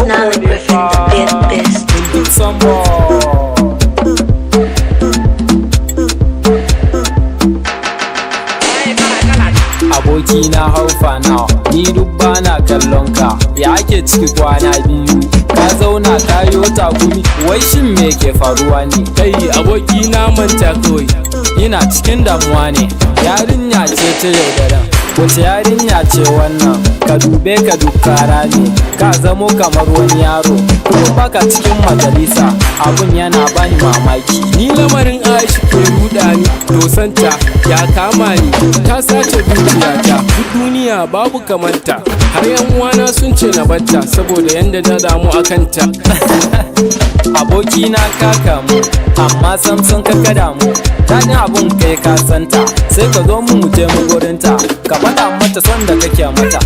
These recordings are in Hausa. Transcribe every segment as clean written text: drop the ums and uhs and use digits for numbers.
Original Griffin, the best. Aboki na haufa na ni duk bana kallon ka, ya ake ciki kwana biyu ka zauna ka yo takumi, wai shin me ke faruwa ne? Kai aboki na manta kawai, ina cikin damuwa ne, yarinya ce ta yaudaran. Wace yarinya ce wannan? Ka dube ka dukkara ne, ka zamo kamar wani yaro, kuma baka cikin majalisa, abun yana bani mamaki. ni lamarin Aisha ke ruda ni, dosanta ya kama ni, ta sace dukiyata, duk duniya babu kamanta, har yan uwana sun ce na batta saboda yanda na damu akanta. Aboki na ka kamu, amma samson ka damu, daɗin abun kai ka santa, sai ka zo mu je mu gurinta, ka faɗa mata son da kake mata.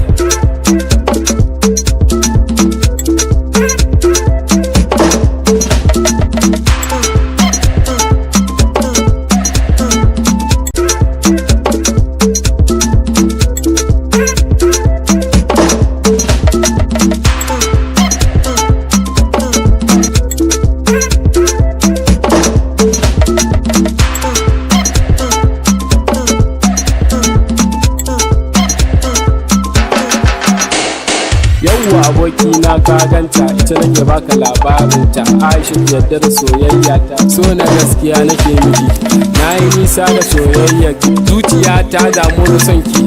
Yawwa aboki na ka ganta, ita nake baka labarinta. Aisha yadda da soyayya ta, so na gaskiya nake miki, na yi nisa da soyayya, zuciya ta damu da son ki.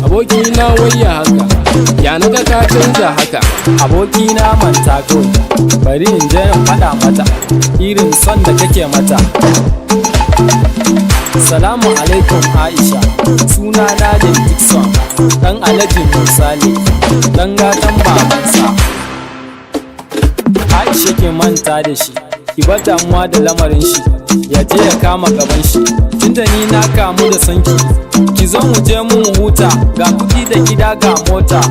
Aboki na wayya haka, ya naga ka canza haka. Aboki na manta kawai, bari in je in faɗa mata irin son da kake mata. Salamu alaikum Aisha, suna na ne Dixon, ɗan Alhaji Musa ne, ɗan gatan babansa. Aisha ke manta da shi, ki bar damuwa da lamarin shi, ya je ya kama gaban shi. Tunda ni na kamu da sanki, ki zo mu je mu huta, ga kuɗi da gida ga mota.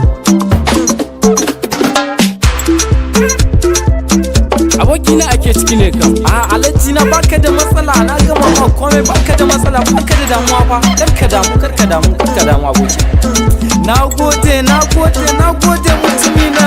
Aboki na ake ciki ne kam. A Alhaji na baka da matsala, na gama ma komai, baka da matsala, baka da damuwa fa. Karka damu aboki. Na gode mutumina.